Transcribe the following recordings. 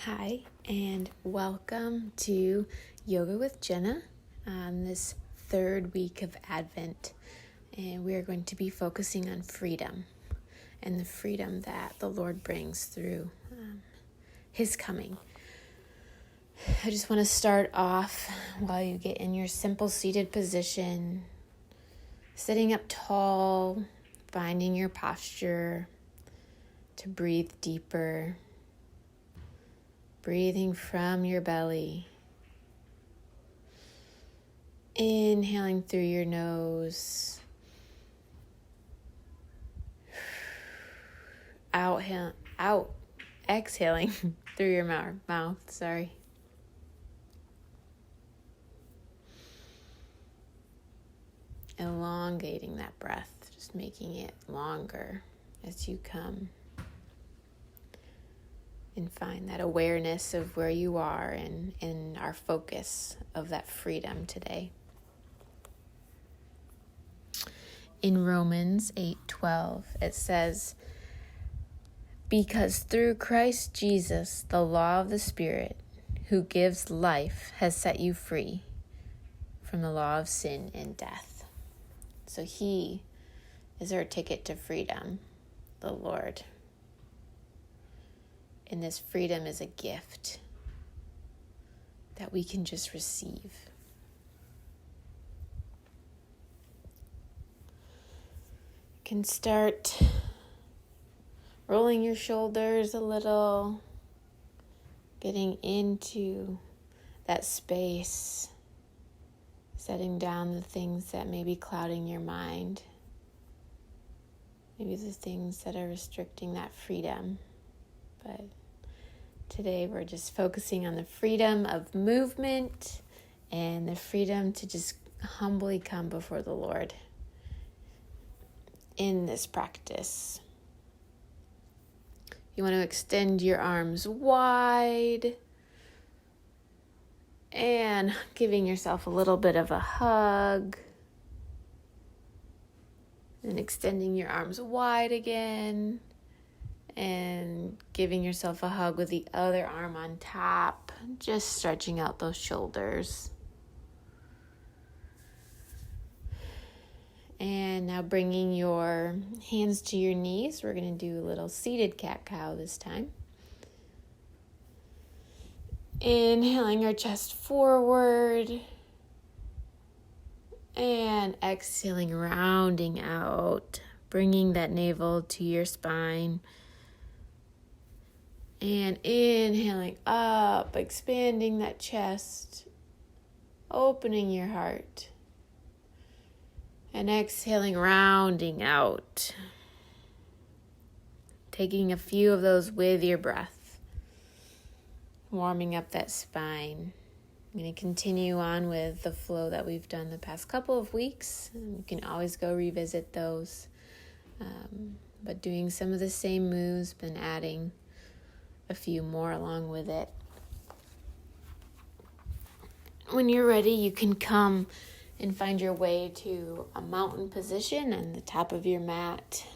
Hi, and welcome to Yoga with Jenna on this third week of Advent. And we are going to be focusing on freedom and the freedom that the Lord brings through His coming. I just want to start off while you get in your simple seated position, sitting up tall, finding your posture to breathe deeper. Breathing from your belly, inhaling through your nose, exhaling through your mouth. Elongating that breath, just making it longer as you come. And find that awareness of where you are and our focus of that freedom today. In Romans 8:12, it says, "Because through Christ Jesus, the law of the Spirit, who gives life, has set you free from the law of sin and death." So He is our ticket to freedom, the Lord. And this freedom is a gift that we can just receive. You can start rolling your shoulders a little, getting into that space, setting down the things that may be clouding your mind, maybe the things that are restricting that freedom. But today we're just focusing on the freedom of movement and the freedom to just humbly come before the Lord in this practice. You want to extend your arms wide and giving yourself a little bit of a hug. And extending your arms wide again. And giving yourself a hug with the other arm on top, just stretching out those shoulders. And now bringing your hands to your knees. We're going to do a little seated cat-cow this time. Inhaling our chest forward. And exhaling, rounding out, bringing that navel to your spine. And inhaling up, expanding that chest, opening your heart. And exhaling, rounding out. Taking a few of those with your breath. Warming up that spine. I'm going to continue on with the flow that we've done the past couple of weeks. You can always go revisit those. But doing some of the same moves, been adding a few more along with it. When you're ready, you can come and find your way to a mountain position on the top of your mat.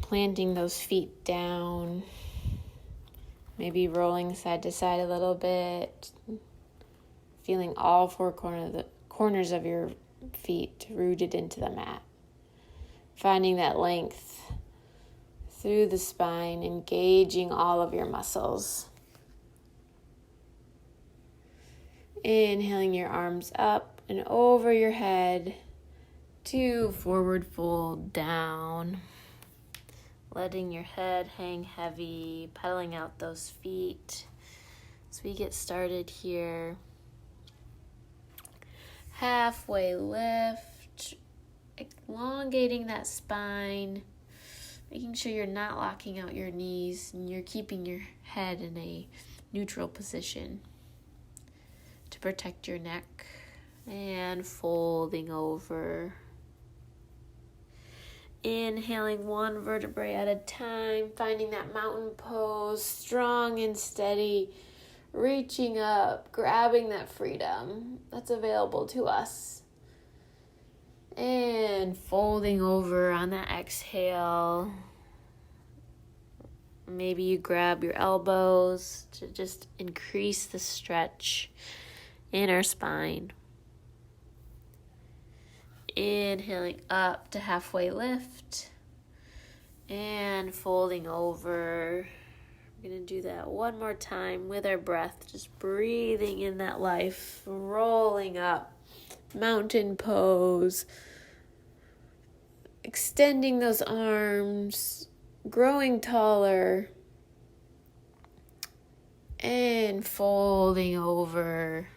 Planting those feet down, maybe rolling side to side a little bit, feeling all four corners of your feet rooted into the mat. Finding that length through the spine, engaging all of your muscles. Inhaling your arms up and over your head to forward fold down. Letting your head hang heavy, pedaling out those feet. As we get started here, halfway lift, elongating that spine. Making sure you're not locking out your knees and you're keeping your head in a neutral position to protect your neck. And folding over. Inhaling one vertebrae at a time, finding that mountain pose, strong and steady, reaching up, grabbing that freedom that's available to us. And folding over on that exhale. Maybe you grab your elbows to just increase the stretch in our spine. Inhaling up to halfway lift and folding over. We're going to do that one more time with our breath, just breathing in that life, rolling up, mountain pose, extending those arms, growing taller, and folding over,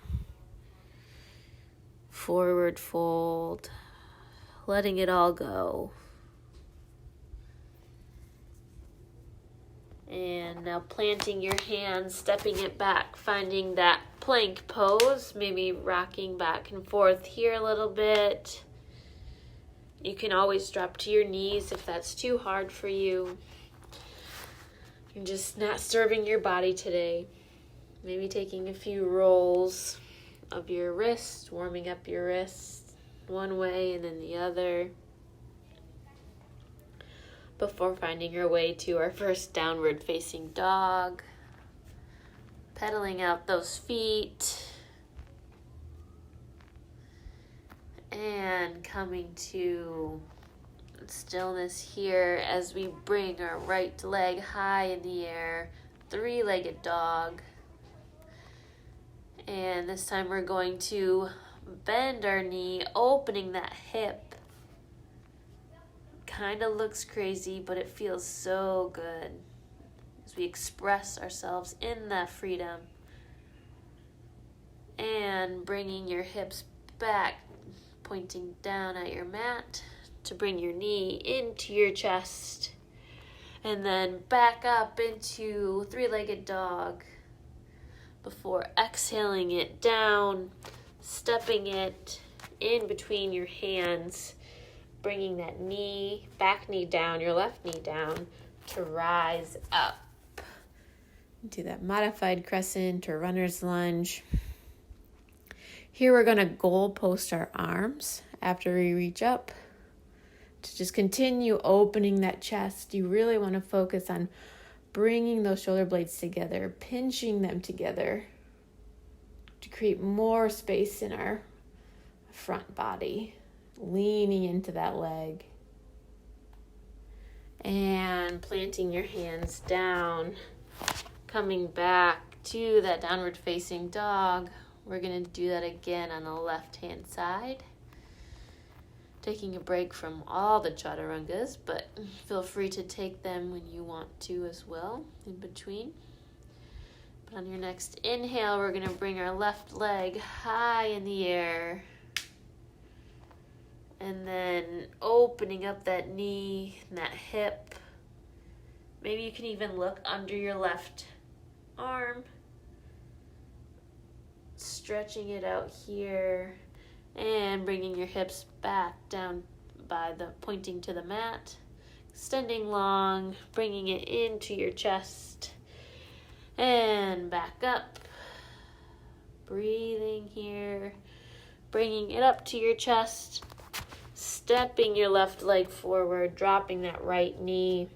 forward fold, letting it all go. And now planting your hands, stepping it back, finding that plank pose, maybe rocking back and forth here a little bit. You can always drop to your knees if that's too hard for you. You're just not serving your body today. Maybe taking a few rolls of your wrist, warming up your wrist one way and then the other, before finding your way to our first downward facing dog. Pedaling out those feet. And coming to stillness here as we bring our right leg high in the air, three-legged dog. And this time we're going to bend our knee, opening that hip. Kind of looks crazy, but it feels so good as we express ourselves in that freedom. And bringing your hips back, pointing down at your mat to bring your knee into your chest. And then back up into three-legged dog before exhaling it down, stepping it in between your hands, bringing that knee, back knee down, your left knee down to rise up. Do that modified crescent or runner's lunge. Here we're going to goal post our arms after we reach up to just continue opening that chest. You really want to focus on bringing those shoulder blades together, pinching them together to create more space in our front body, leaning into that leg. And planting your hands down, coming back to that downward facing dog. We're going to do that again on the left-hand side. Taking a break from all the Chaturangas, but feel free to take them when you want to as well, in between. But on your next inhale, we're going to bring our left leg high in the air. And then opening up that knee and that hip. Maybe you can even look under your left arm. Stretching it out here. And bringing your hips back down by the pointing to the mat. Extending long, bringing it into your chest. And back up. Breathing here. Bringing it up to your chest. Stepping your left leg forward, dropping that right knee.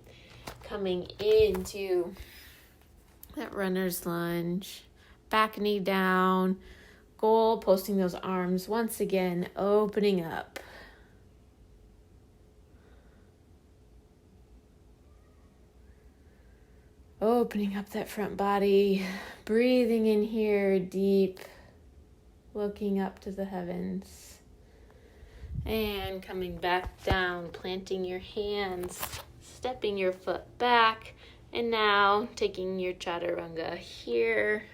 Coming into that runner's lunge. Back knee down. Goal, posting those arms once again, opening up. Opening up that front body, breathing in here deep, looking up to the heavens. And coming back down, planting your hands, stepping your foot back, and now taking your Chaturanga here.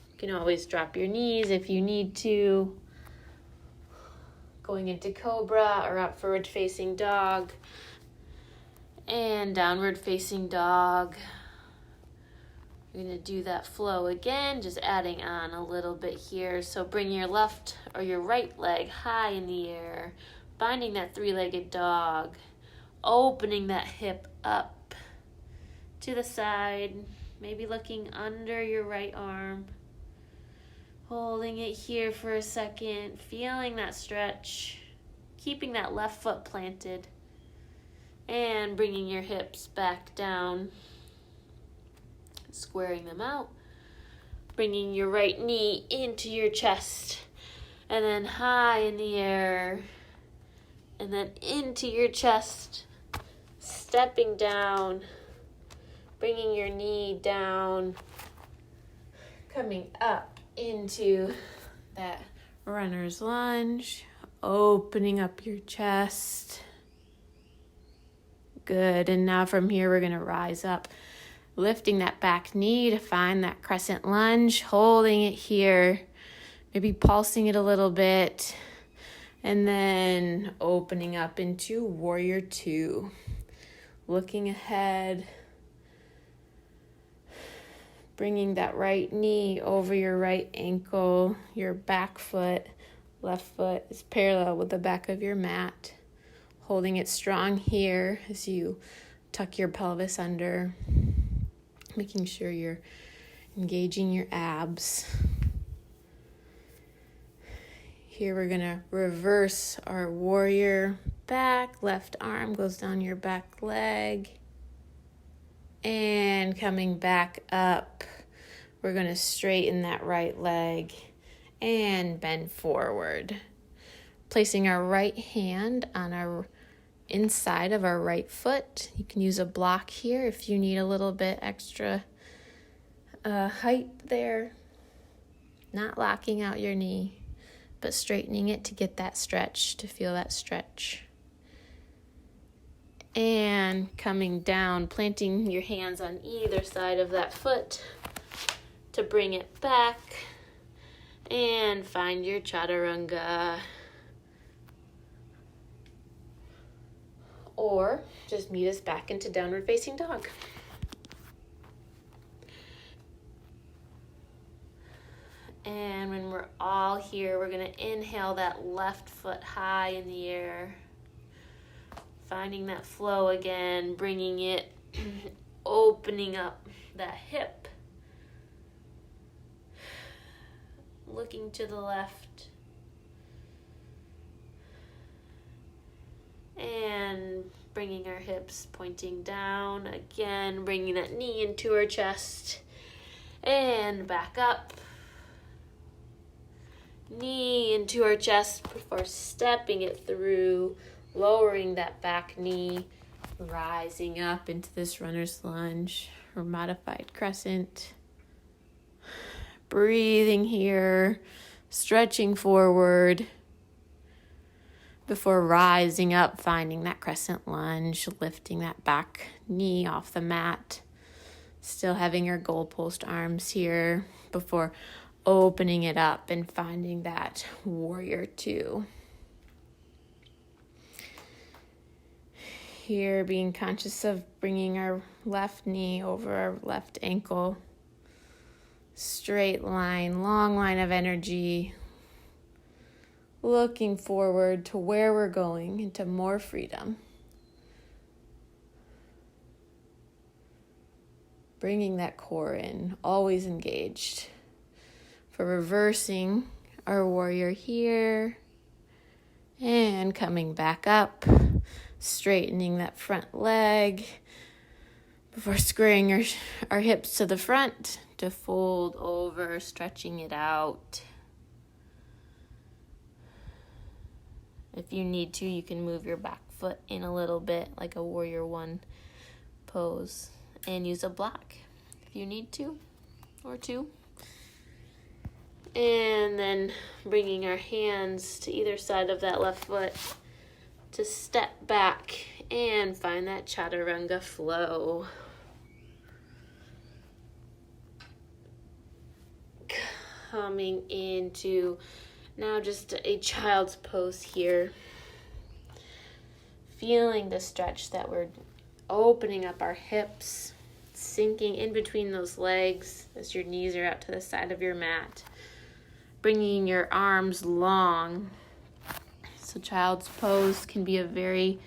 You can always drop your knees if you need to. Going into Cobra or up forward facing dog. And downward facing dog. You're going to do that flow again, just adding on a little bit here. So bring your left or your right leg high in the air. Finding that three-legged dog. Opening that hip up to the side. Maybe looking under your right arm. Holding it here for a second, feeling that stretch, keeping that left foot planted, and bringing your hips back down. squaring them out, bringing your right knee into your chest, and then high in the air, and then into your chest, stepping down, bringing your knee down, coming up into that runner's lunge, opening up your chest. Good. And now from here, we're going to rise up, lifting that back knee to find that crescent lunge, holding it here, maybe pulsing it a little bit, and then opening up into warrior two, looking ahead, bringing that right knee over your right ankle, your back foot, left foot is parallel with the back of your mat. Holding it strong here as you tuck your pelvis under, making sure you're engaging your abs. Here we're going to reverse our warrior back. Left arm goes down your back leg. And coming back up, we're going to straighten that right leg and bend forward. Placing our right hand on our inside of our right foot. You can use a block here if you need a little bit extra height there. Not locking out your knee, but straightening it to get that stretch, to feel that stretch. And coming down, planting your hands on either side of that foot to bring it back. And find your Chaturanga. Or just meet us back into downward facing dog. And when we're all here, we're going to inhale that left foot high in the air. Finding that flow again, bringing it, opening up that hip. Looking to the left. And bringing our hips pointing down. Again, bringing that knee into our chest. And back up. Knee into our chest before stepping it through. Lowering that back knee. Rising up into this runner's lunge or modified crescent. Breathing here. Stretching forward. Before rising up, finding that crescent lunge, lifting that back knee off the mat. Still having your goalpost arms here before opening it up and finding that warrior two. Here, being conscious of bringing our left knee over our left ankle. Straight line, long line of energy. Looking forward to where we're going, into more freedom. Bringing that core in, always engaged. For reversing our warrior here. And coming back up, straightening that front leg. Before squaring our hips to the front to fold over, stretching it out. If you need to, you can move your back foot in a little bit, like a warrior one pose, and use a block if you need to, or two. And then bringing our hands to either side of that left foot to step back and find that Chaturanga flow. Coming into now just a child's pose here. Feeling the stretch that we're opening up our hips, sinking in between those legs as your knees are out to the side of your mat. Bringing your arms long. So child's pose can be a very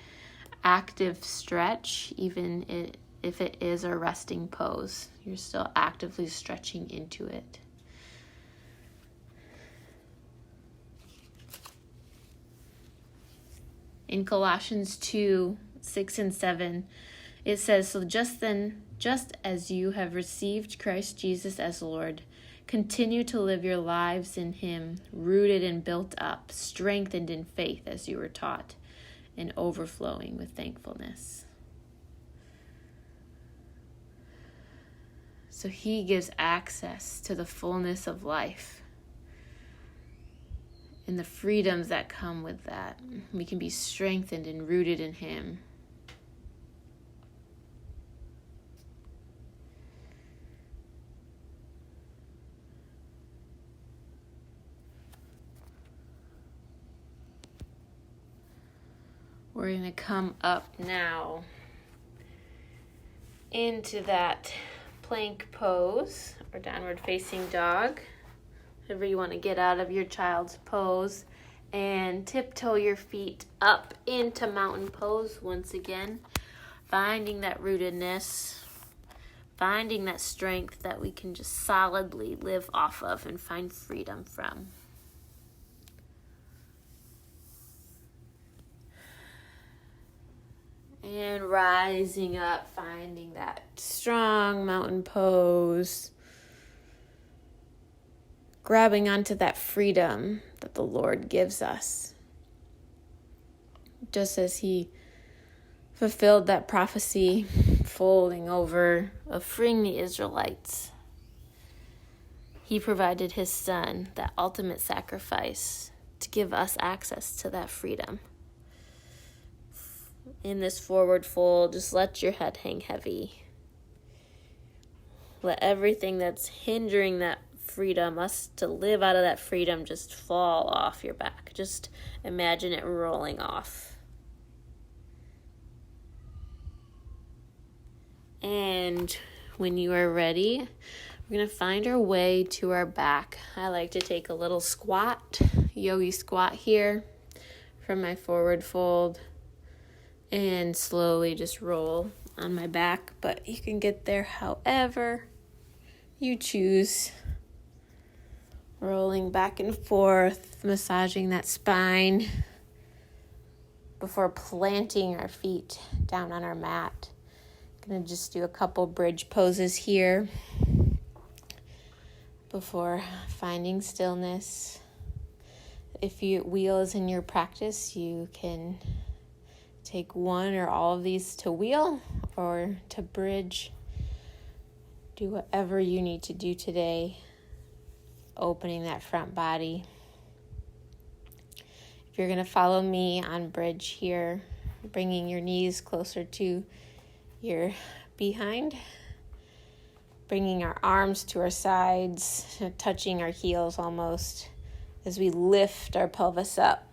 active stretch, even if it is a resting pose. You're still actively stretching into it. In Colossians 2, 6 and 7, It says, so just as you have received Christ Jesus as Lord, continue to live your lives in him, rooted and built up, strengthened in faith as you were taught, and overflowing with thankfulness. So he gives access to the fullness of life and the freedoms that come with that. We can be strengthened and rooted in him. We're going to come up now into that plank pose or downward facing dog, however you want to get out of your child's pose, and tiptoe your feet up into mountain pose once again, finding that rootedness, finding that strength that we can just solidly live off of and find freedom from. And rising up, finding that strong mountain pose. Grabbing onto that freedom that the Lord gives us. Just as he fulfilled that prophecy, folding over of freeing the Israelites, he provided his son, that ultimate sacrifice, to give us access to that freedom. In this forward fold, just let your head hang heavy. Let everything that's hindering that freedom, us to live out of that freedom, just fall off your back. Just imagine it rolling off. And when you are ready, we're going to find our way to our back. I like to take a little squat, yogi squat here from my forward fold, and slowly just roll on my back, but you can get there however you choose. Rolling back and forth, massaging that spine before planting our feet down on our mat. Gonna just do a couple bridge poses here before finding stillness. If wheel is in your practice, you can take one or all of these to wheel or to bridge. Do whatever you need to do today, opening that front body. If you're going to follow me on bridge here, bringing your knees closer to your behind, bringing our arms to our sides, touching our heels almost as we lift our pelvis up.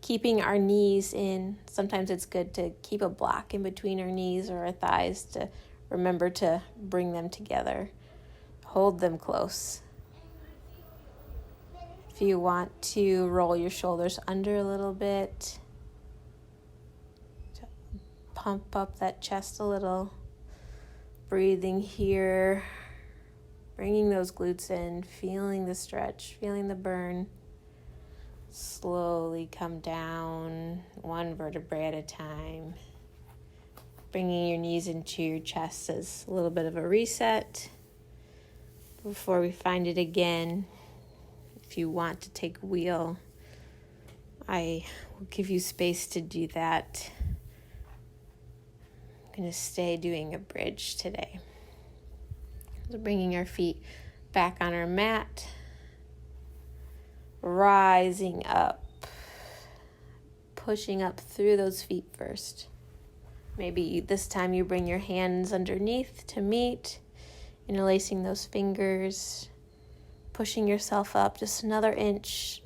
Keeping our knees in. Sometimes it's good to keep a block in between our knees or our thighs to remember to bring them together. Hold them close. If you want to roll your shoulders under a little bit, to pump up that chest a little. Breathing here, bringing those glutes in, feeling the stretch, feeling the burn. Slowly come down, one vertebrae at a time. Bringing your knees into your chest as a little bit of a reset. Before we find it again, if you want to take wheel, I will give you space to do that. I'm going to stay doing a bridge today. So bringing our feet back on our mat. Rising up, pushing up through those feet first. Maybe this time you bring your hands underneath to meet, interlacing those fingers, pushing yourself up just another inch,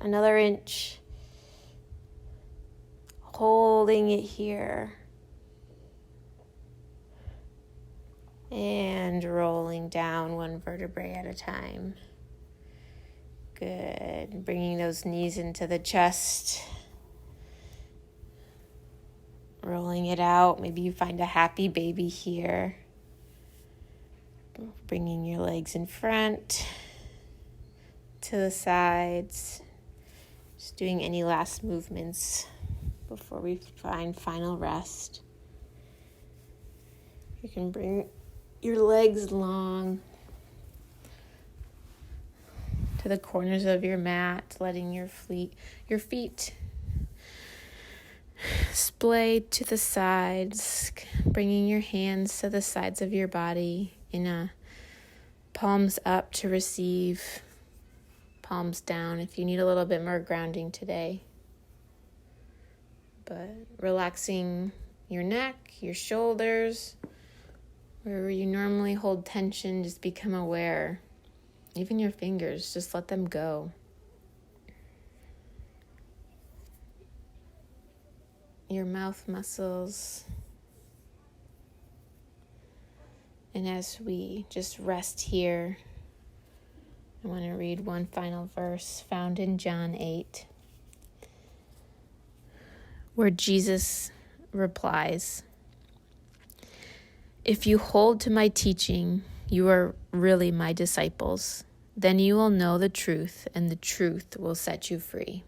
holding it here, and rolling down one vertebrae at a time. Good. Bringing those knees into the chest. Rolling it out. Maybe you find a happy baby here. Bringing your legs in front, to the sides. Just doing any last movements before we find final rest. You can bring your legs long to the corners of your mat, letting your feet splay to the sides, bringing your hands to the sides of your body in a palms up to receive, palms down if you need a little bit more grounding today. But relaxing your neck, your shoulders, wherever you normally hold tension, just become aware. Even your fingers, just let them go. Your mouth muscles. And as we just rest here, I want to read one final verse found in John 8, where Jesus replies, "If you hold to my teaching, you are really my disciples. Then you will know the truth, and the truth will set you free."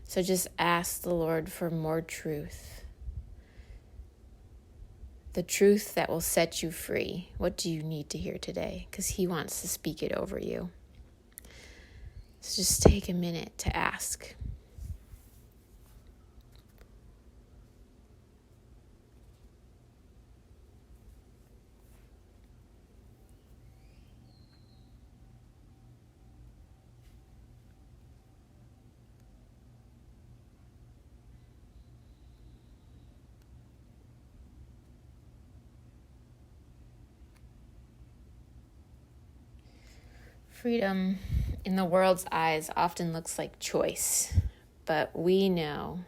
So just ask the Lord for more truth. The truth that will set you free. What do you need to hear today? Because He wants to speak it over you. So just take a minute to ask. Freedom in the world's eyes often looks like choice, but we know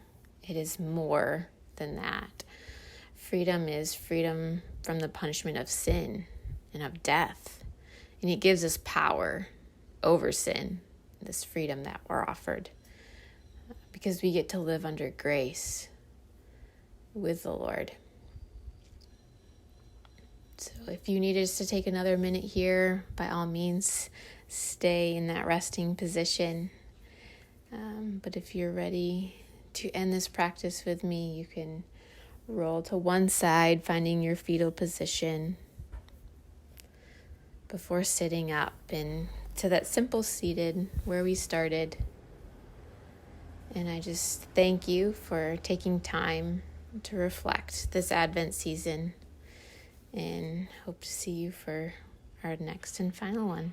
it is more than that. Freedom is freedom from the punishment of sin and of death, and it gives us power over sin, this freedom that we're offered, because we get to live under grace with the Lord. So if you need us to take another minute here, by all means, stay in that resting position. But if you're ready to end this practice with me, you can roll to one side, finding your fetal position before sitting up and to that simple seated where we started. And I just thank you for taking time to reflect this Advent season, and hope to see you for our next and final one.